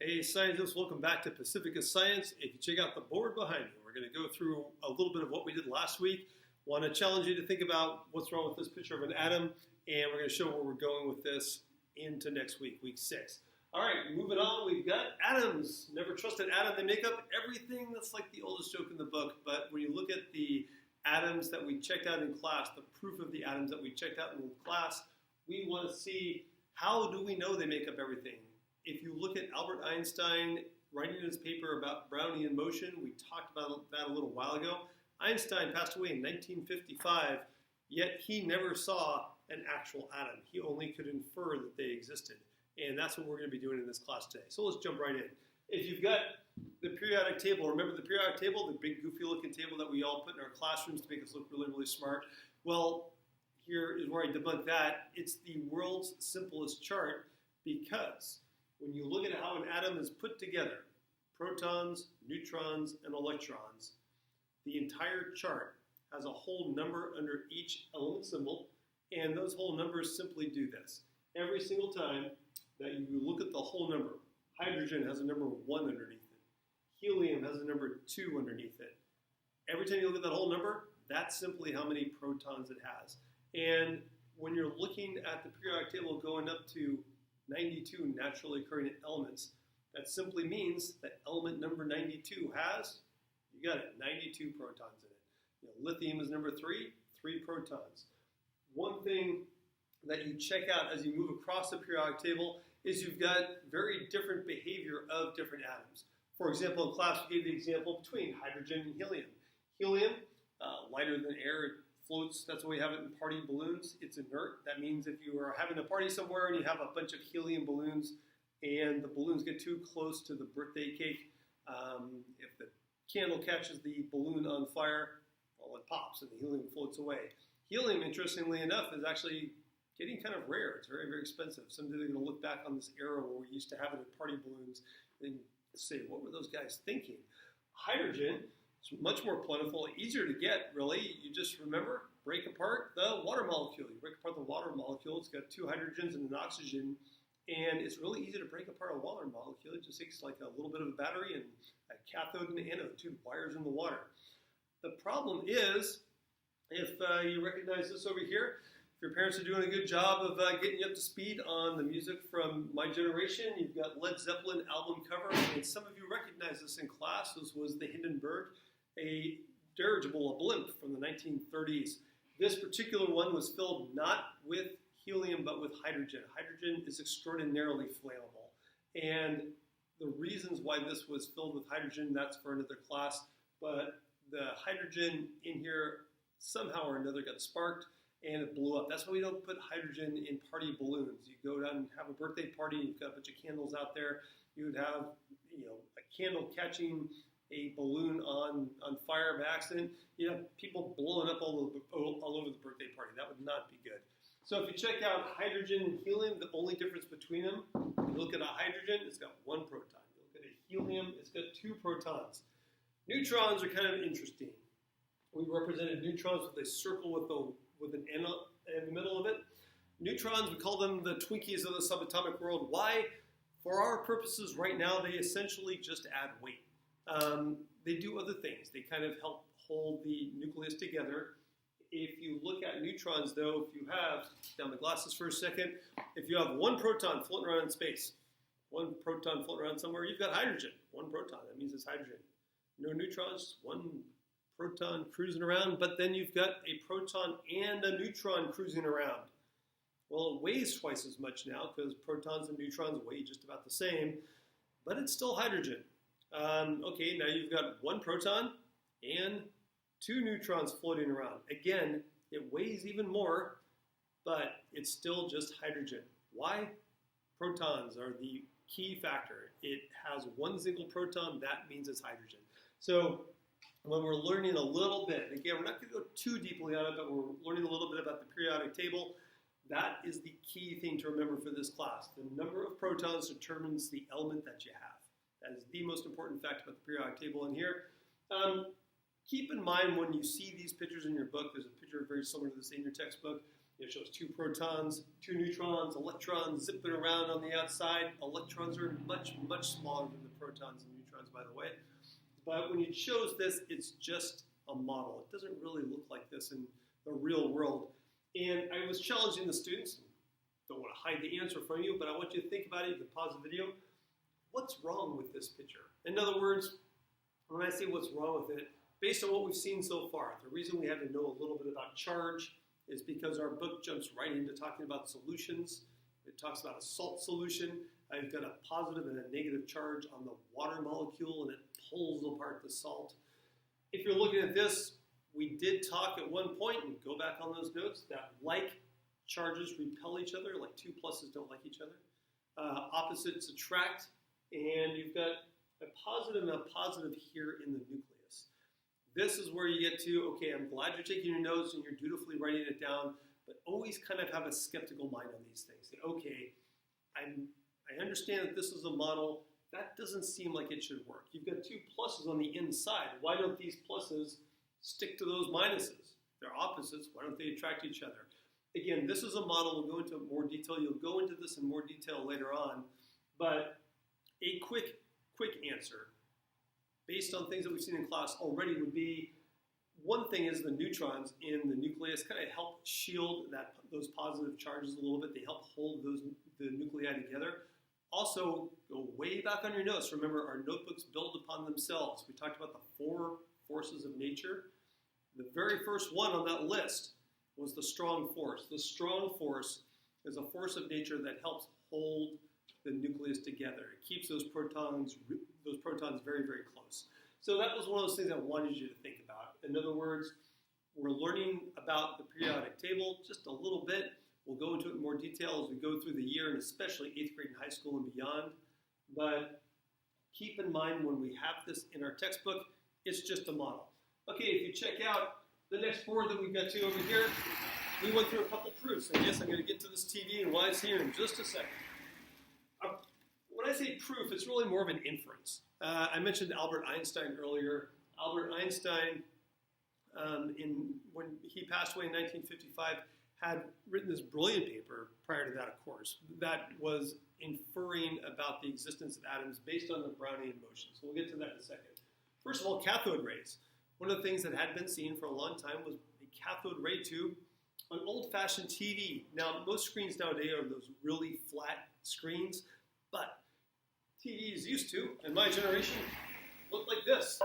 Hey scientists, welcome back to Pacifica Science. If you check out the board behind me, we're going to go through a little bit of what we did last week. Want to challenge you to think about what's wrong with this picture of an atom, and we're going to show where we're going with this into next week, week 6. All right, moving on, we've got atoms. Never trust an atom. They make up everything. That's like the oldest joke in the book, but when you look at the atoms that we checked out in class, the proof of the atoms that we checked out in class, we want to see how do we know they make up everything. If you look at Albert Einstein writing in his paper about Brownian motion, we talked about that a little while ago. Einstein passed away in 1955, yet he never saw an actual atom. He only could infer that they existed. And that's what we're going to be doing in this class today. So let's jump right in. If you've got the periodic table, remember the periodic table, the big goofy looking table that we all put in our classrooms to make us look really, really smart? Well, here is where I debunk that. It's the world's simplest chart because when you look at how an atom is put together, protons, neutrons, and electrons, the entire chart has a whole number under each element symbol, and those whole numbers simply do this. Every single time that you look at the whole number, hydrogen has a number 1 underneath it. Helium has a number 2 underneath it. Every time you look at that whole number, that's simply how many protons it has. And when you're looking at the periodic table going up to 92 naturally occurring elements, that simply means that element number 92 has, you got it, 92 protons in it. You know, lithium is number 3, 3 protons. One thing that you check out as you move across the periodic table is you've got very different behavior of different atoms. For example, in class we gave the example between hydrogen and helium. Helium, lighter than air, it floats. That's why we have it in party balloons. It's inert. That means if you are having a party somewhere and you have a bunch of helium balloons and the balloons get too close to the birthday cake, if the candle catches the balloon on fire, well, it pops and the helium floats away. Helium, interestingly enough, is actually getting kind of rare. It's very, very expensive. Someday they're going to look back on this era where we used to have it in party balloons and say, what were those guys thinking? Hydrogen, it's much more plentiful, easier to get, really. You just remember, break apart the water molecule. You break apart the water molecule. It's got 2 hydrogens and an oxygen, and it's really easy to break apart a water molecule. It just takes like a little bit of a battery and a cathode and an anode, 2 wires in the water. The problem is, if you recognize this over here, if your parents are doing a good job of getting you up to speed on the music from my generation, you've got Led Zeppelin album cover, and some of you recognize this in class. This was the Hindenburg, a dirigible, a blimp from the 1930s. This particular one was filled not with helium, but with hydrogen. Hydrogen is extraordinarily flammable. And the reasons why this was filled with hydrogen, that's for another class, but the hydrogen in here somehow or another got sparked and it blew up. That's why we don't put hydrogen in party balloons. You go down and have a birthday party, and you've got a bunch of candles out there. You would have, a candle catching a balloon on fire by accident. You have people blowing up all over the birthday party. That would not be good. So if you check out hydrogen and helium, the only difference between them, you look at a hydrogen, it's got 1 proton. You look at a helium, it's got 2 protons. Neutrons are kind of interesting. We represented neutrons with a circle with an N in the middle of it. Neutrons, we call them the Twinkies of the subatomic world. Why? For our purposes right now, they essentially just add weight. They do other things. They kind of help hold the nucleus together. If you look at neutrons, though, if you have, down the glasses for a second, if you have 1 proton floating around in space, 1 proton floating around somewhere, you've got hydrogen. 1 proton, that means it's hydrogen. No neutrons, 1 proton cruising around, but then you've got a proton and a neutron cruising around. Well, it weighs twice as much now because protons and neutrons weigh just about the same, but it's still hydrogen. Okay, now you've got 1 proton and 2 neutrons floating around. Again, it weighs even more, but it's still just hydrogen. Why? Protons are the key factor. It has 1 single proton, that means it's hydrogen. So when we're learning a little bit, again, we're not going to go too deeply on it, but we're learning a little bit about the periodic table. That is the key thing to remember for this class. The number of protons determines the element that you have. That is the most important fact about the periodic table in here. Keep in mind when you see these pictures in your book, there's a picture very similar to this in your textbook. It shows 2 protons, 2 neutrons, electrons zipping around on the outside. Electrons are much, much smaller than the protons and neutrons, by the way. But when it shows this, it's just a model. It doesn't really look like this in the real world. And I was challenging the students. Don't want to hide the answer from you, but I want you to think about it. You can pause the video. What's wrong with this picture? In other words, when I say what's wrong with it, based on what we've seen so far, the reason we had to know a little bit about charge is because our book jumps right into talking about solutions. It talks about a salt solution. You've got a positive and a negative charge on the water molecule, and it pulls apart the salt. If you're looking at this, we did talk at one point, and go back on those notes, that like charges repel each other, like 2 pluses don't like each other. Opposites attract, and you've got a positive and a positive here in the nucleus. This is where you get to, okay, I'm glad you're taking your notes and you're dutifully writing it down, but always kind of have a skeptical mind on these things. Say, okay, I understand that this is a model. That doesn't seem like it should work. You've got 2 pluses on the inside. Why don't these pluses stick to those minuses? They're opposites. Why don't they attract each other? Again, this is a model. We'll go into more detail. You'll go into this in more detail later on. But a quick answer, based on things that we've seen in class already, would be, one thing is the neutrons in the nucleus kind of help shield those positive charges a little bit. They help hold the nuclei together. Also, go way back on your notes. Remember, our notebooks build upon themselves. We talked about the 4 forces of nature. The very first one on that list was the strong force. The strong force is a force of nature that helps hold the nucleus together. It keeps those protons very, very close. So that was one of those things I wanted you to think about. In other words, we're learning about the periodic table just a little bit. We'll go into it in more detail as we go through the year, and especially 8th grade and high school and beyond. But keep in mind, when we have this in our textbook, it's just a model. Okay, if you check out the next board that we've got to over here, we went through a couple proofs. And yes, I'm going to get to this TV and why it's here in just a second. When I say proof, it's really more of an inference. I mentioned Albert Einstein earlier. Albert Einstein, when he passed away in 1955, had written this brilliant paper prior to that, of course, that was inferring about the existence of atoms based on the Brownian motion. So we'll get to that in a second. First of all, cathode rays. One of the things that had been seen for a long time was a cathode ray tube on old-fashioned TV. Now, most screens nowadays are those really flat screens, but TVs used to, in my generation, looked like this.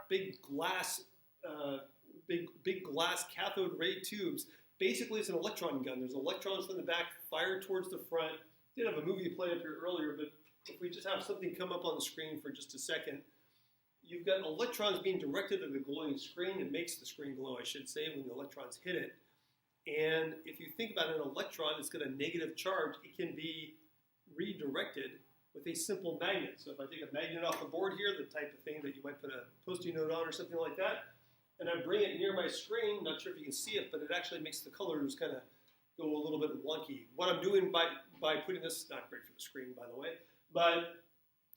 Big glass cathode ray tubes. Basically, it's an electron gun. There's electrons from the back fired towards the front. Did have a movie play up here earlier, but if we just have something come up on the screen for just a second, you've got electrons being directed at a glowing screen. It makes the screen glow, I should say, when the electrons hit it. And if you think about an electron, it's got a negative charge. It can be redirected with a simple magnet. So if I take a magnet off the board here, the type of thing that you might put a Post-it note on or something like that, and I bring it near my screen, not sure if you can see it, but it actually makes the colors kind of go a little bit wonky. What I'm doing by putting this, not great for the screen, by the way, but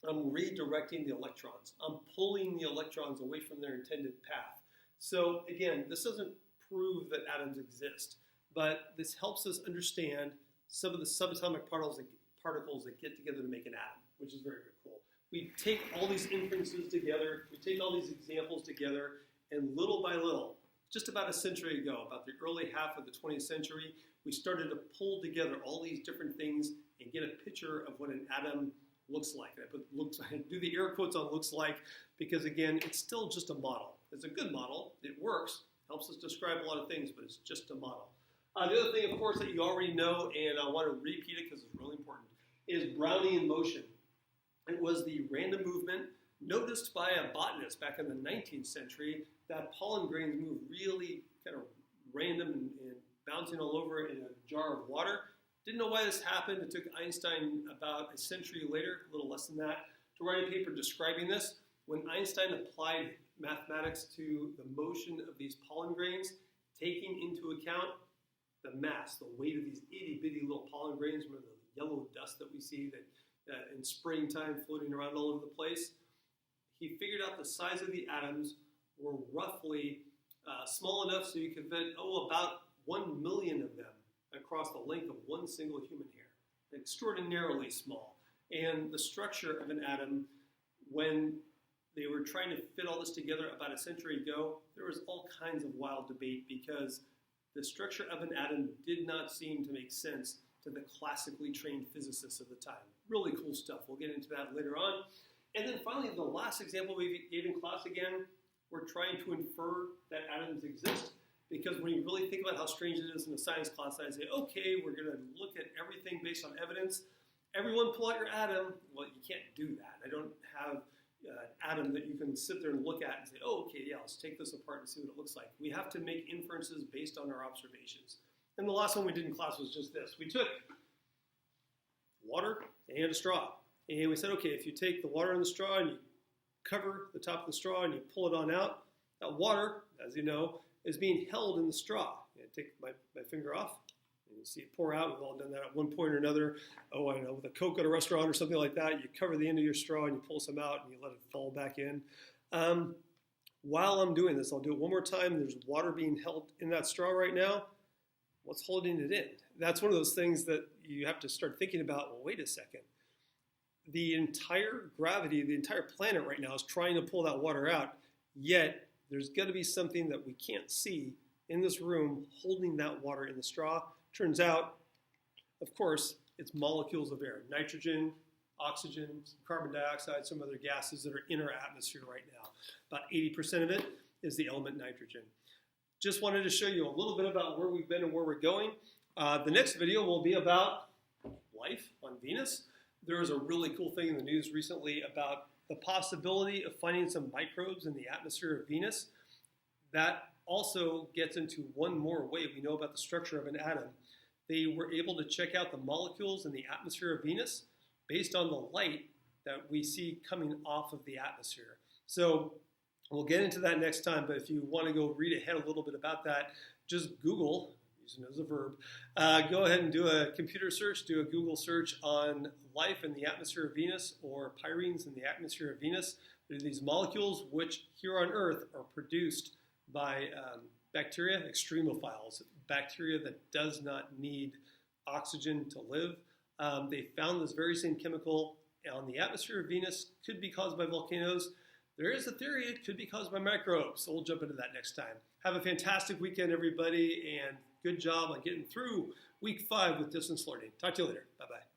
I'm redirecting the electrons. I'm pulling the electrons away from their intended path. So again, this doesn't prove that atoms exist, but this helps us understand some of the subatomic particles that get together to make an atom, which is very, very cool. We take all these inferences together, we take all these examples together, and little by little, just about a century ago, about the early half of the 20th century, we started to pull together all these different things and get a picture of what an atom looks like. And I do the air quotes on looks like because, again, it's still just a model. It's a good model. It works. Helps us describe a lot of things, but it's just a model. The other thing, of course, that you already know, and I want to repeat it because it's really important, is Brownian motion. It was the random movement noticed by a botanist back in the 19th century that pollen grains move really kind of random and bouncing all over in a jar of water. Didn't know why this happened. It took Einstein about a century later, a little less than that, to write a paper describing this. When Einstein applied mathematics to the motion of these pollen grains, taking into account the mass, the weight of these itty-bitty little pollen grains, remember the yellow dust that we see that in springtime floating around all over the place, he figured out the size of the atoms were roughly small enough so you could fit, about 1 million of them across the length of one single human hair, extraordinarily small. And the structure of an atom, when they were trying to fit all this together about a century ago, there was all kinds of wild debate because the structure of an atom did not seem to make sense to the classically trained physicists of the time. Really cool stuff. We'll get into that later on. And then finally, the last example we gave in class again, we're trying to infer that atoms exist, because when you really think about how strange it is in a science class, I say, okay, we're going to look at everything based on evidence. Everyone pull out your atom. Well, you can't do that. I don't have an atom that you can sit there and look at and say, oh, okay, yeah, let's take this apart and see what it looks like. We have to make inferences based on our observations. And the last one we did in class was just this. We took water and a straw. And we said, okay, if you take the water and the straw and you cover the top of the straw and you pull it on out, that water, as you know, is being held in the straw. I take my finger off, and you see it pour out. We've all done that at one point or another. Oh, I don't know, with a Coke at a restaurant or something like that, you cover the end of your straw and you pull some out and you let it fall back in. While I'm doing this, I'll do it one more time. There's water being held in that straw right now. What's holding it in? That's one of those things that you have to start thinking about. Well, wait a second. The entire gravity, the entire planet right now is trying to pull that water out, yet there's got to be something that we can't see in this room holding that water in the straw. Turns out, of course, it's molecules of air. Nitrogen, oxygen, carbon dioxide, some other gases that are in our atmosphere right now. About 80% of it is the element nitrogen. Just wanted to show you a little bit about where we've been and where we're going. The next video will be about life on Venus. There was a really cool thing in the news recently about the possibility of finding some microbes in the atmosphere of Venus. That also gets into one more way we know about the structure of an atom. They were able to check out the molecules in the atmosphere of Venus based on the light that we see coming off of the atmosphere. So we'll get into that next time, but if you want to go read ahead a little bit about that, just Google, using it as a verb, go ahead and do a computer search, do a Google search on life in the atmosphere of Venus or pyrenes in the atmosphere of Venus. They're these molecules which here on Earth are produced by bacteria, extremophiles, bacteria that does not need oxygen to live. They found this very same chemical on the atmosphere of Venus, could be caused by volcanoes. There is a theory it could be caused by microbes, so we'll jump into that next time. Have a fantastic weekend, everybody, and good job on getting through week 5 with distance learning. Talk to you later. Bye-bye.